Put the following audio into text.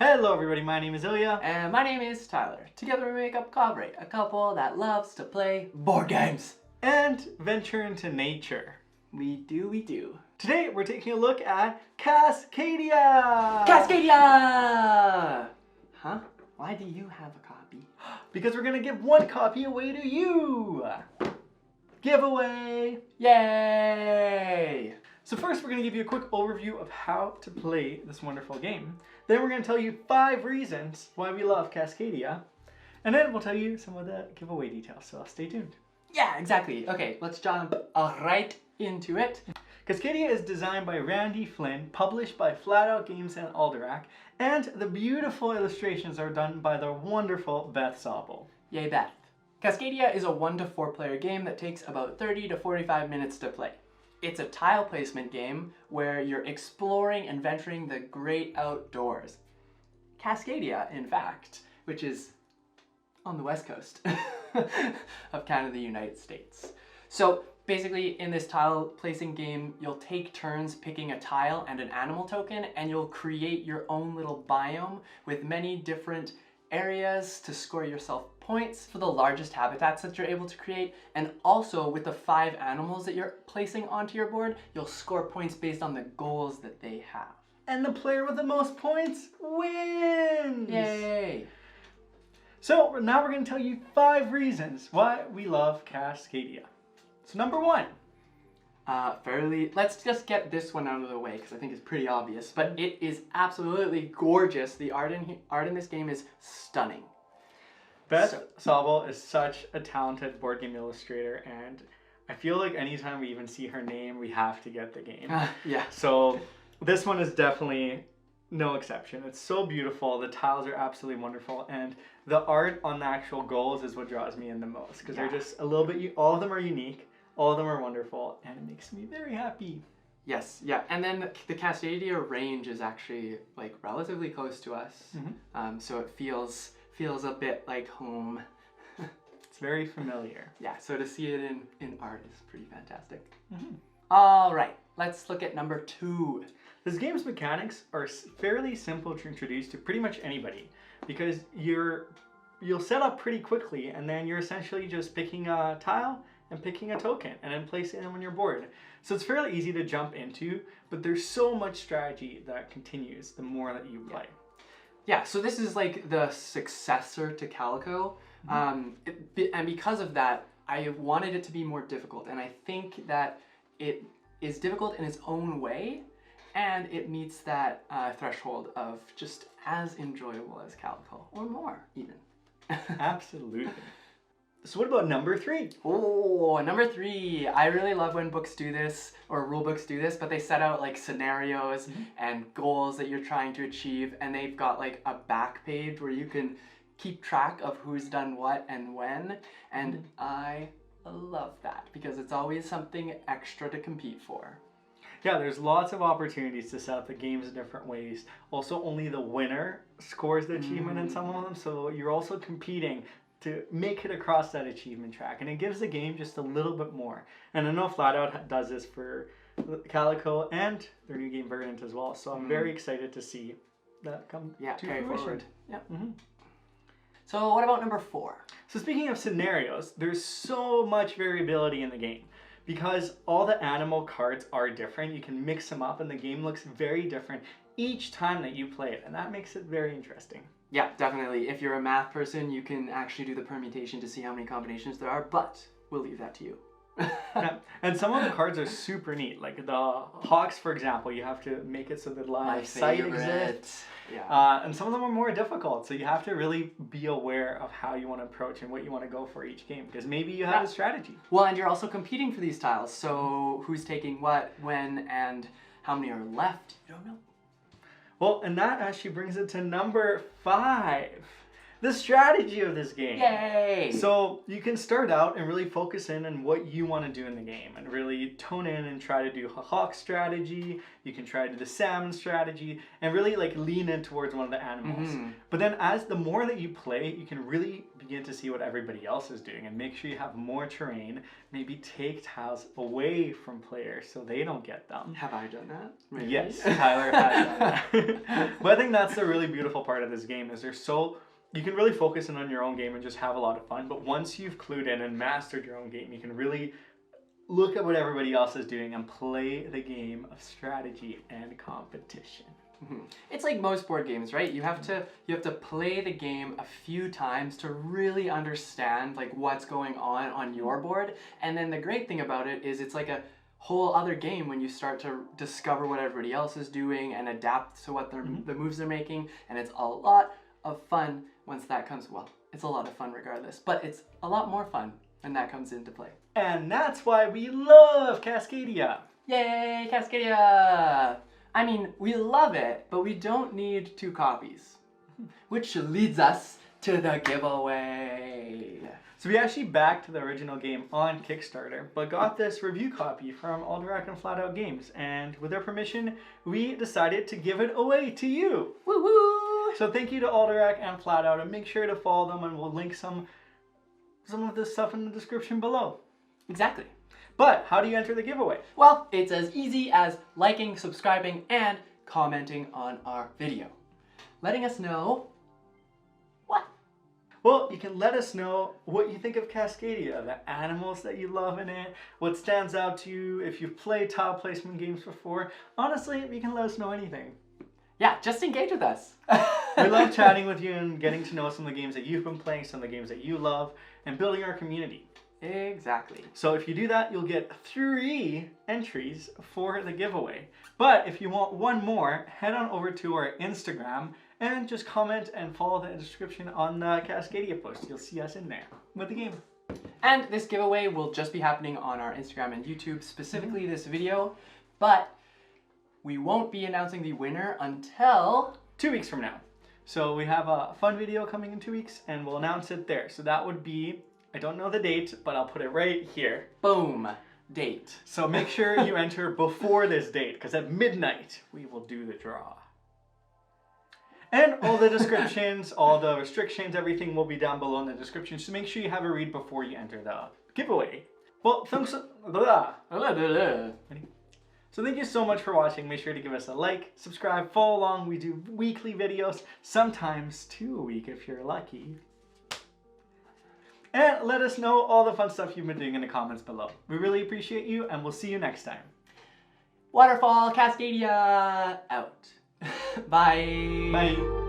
Hello everybody, my name is Ilya. And my name is Tyler. Together we make up Kovray, a couple that loves to play board games. And venture into nature. We do. Today we're taking a look at Cascadia! Cascadia! Huh? Why do you have a copy? Because we're gonna give one copy away to you! Giveaway! Yay! So first we're gonna give you a quick overview of how to play this wonderful game. Then we're gonna tell you 5 reasons why we love Cascadia. And then we'll tell you some of the giveaway details, so stay tuned. Yeah, exactly. Okay, let's jump right into it. Cascadia is designed by Randy Flynn, published by Flatout Games and Alderac, and the beautiful illustrations are done by the wonderful Beth Sobel. Yay, Beth. Cascadia is a 1 to 4 player game that takes about 30 to 45 minutes to play. It's a tile placement game where you're exploring and venturing the great outdoors. Cascadia, in fact, which is on the west coast of Canada, the United States. So basically in this tile placing game, you'll take turns picking a tile and an animal token, and you'll create your own little biome with many different areas to score yourself points for the largest habitats that you're able to create, and also with the 5 animals that you're placing onto your board, you'll score points based on the goals that they have. And the player with the most points wins! Yay! So now we're going to tell you 5 reasons why we love Cascadia. So number 1. Let's just get this one out of the way because I think it's pretty obvious, but it is absolutely gorgeous. The art in this game is stunning. Beth Sobel is such a talented board game illustrator, and I feel like anytime we even see her name, we have to get the game. Yeah. So this one is definitely no exception. It's so beautiful. The tiles are absolutely wonderful, and the art on the actual goals is what draws me in the most because they're just a little bit. All of them are unique. All of them are wonderful, and it makes me very happy. Yes, yeah, and then the Cascadia range is actually like relatively close to us, so it feels a bit like home. It's very familiar. Yeah, so to see it in art is pretty fantastic. All right, let's look at number 2. This game's mechanics are fairly simple to introduce to pretty much anybody because you'll set up pretty quickly, and then you're essentially just picking a tile and picking a token and then placing them on your board. So it's fairly easy to jump into, but there's so much strategy that continues the more that you play. Yeah, so this is like the successor to Calico, and because of that, I wanted it to be more difficult, and I think that it is difficult in its own way, and it meets that threshold of just as enjoyable as Calico, or more even. Absolutely. So what about number 3? Oh, number 3. I really love when books do this, or rule books do this, but they set out like scenarios and goals that you're trying to achieve, and they've got like a back page where you can keep track of who's done what and when, and I love that because it's always something extra to compete for. Yeah, there's lots of opportunities to set up the games in different ways. Also, only the winner scores the achievement in some of them, so you're also competing to make it across that achievement track, and it gives the game just a little bit more. And I know Flatout does this for Calico and their new game Verdant as well, so I'm very excited to see that come to fruition. Yep. So what about number 4? So speaking of scenarios, there's so much variability in the game. Because all the animal cards are different, you can mix them up and the game looks very different each time that you play it, and that makes it very interesting. Yeah, definitely. If you're a math person, you can actually do the permutation to see how many combinations there are, but we'll leave that to you. Yeah. And some of the cards are super neat. Like the hawks, for example, you have to make it so that line of sight exists. Yeah. And some of them are more difficult, so you have to really be aware of how you want to approach and what you want to go for each game, because maybe you have a strategy. Well, and you're also competing for these tiles, so who's taking what, when, and how many are left, you don't know. Well, and that actually brings it to number 5. the strategy of this game. Yay! So you can start out and really focus in on what you want to do in the game and really tone in and try to do a hawk strategy. You can try to do the salmon strategy and really like lean in towards one of the animals. But then as the more that you play, you can really begin to see what everybody else is doing and make sure you have more terrain. Maybe take tiles away from players so they don't get them. Have I done that? Maybe? Yes, Tyler has done that. But I think that's the really beautiful part of this game is you can really focus in on your own game and just have a lot of fun. But once you've clued in and mastered your own game, you can really look at what everybody else is doing and play the game of strategy and competition. It's like most board games, right? You have to play the game a few times to really understand like what's going on your board. And then the great thing about it is it's like a whole other game when you start to discover what everybody else is doing and adapt to what the moves they're making. And it's a lot of fun once that comes. Well, it's a lot of fun regardless, but it's a lot more fun when that comes into play. And that's why we love Cascadia. Yay, Cascadia! I mean, we love it, but we don't need 2 copies. Which leads us to the giveaway. So we actually backed the original game on Kickstarter, but got this review copy from Alderac and Flatout Games. And with their permission, we decided to give it away to you. Woo woo! So thank you to Alderac and Flatout, and make sure to follow them, and we'll link some of this stuff in the description below. Exactly. But how do you enter the giveaway? Well, it's as easy as liking, subscribing, and commenting on our video. Letting us know what? Well, you can let us know what you think of Cascadia, the animals that you love in it, what stands out to you, if you've played tile placement games before. Honestly, you can let us know anything. Yeah, just engage with us. We love chatting with you and getting to know some of the games that you've been playing, some of the games that you love, and building our community. Exactly. So if you do that, you'll get 3 entries for the giveaway. But if you want one more, head on over to our Instagram and just comment and follow the description on the Cascadia post. You'll see us in there with the game. And this giveaway will just be happening on our Instagram and YouTube, specifically this video, but we won't be announcing the winner until 2 weeks from now. So we have a fun video coming in 2 weeks and we'll announce it there. So that would be, I don't know the date, but I'll put it right here. Boom, date. So make sure you enter before this date, because at midnight we will do the draw. And all the descriptions, all the restrictions, everything will be down below in the description. So make sure you have a read before you enter the giveaway. Well, thanks. So thank you so much for watching. Make sure to give us a like, subscribe, follow along. We do weekly videos, sometimes 2 a week if you're lucky. And let us know all the fun stuff you've been doing in the comments below. We really appreciate you, and we'll see you next time. Waterfall Cascadia out. Bye. Bye.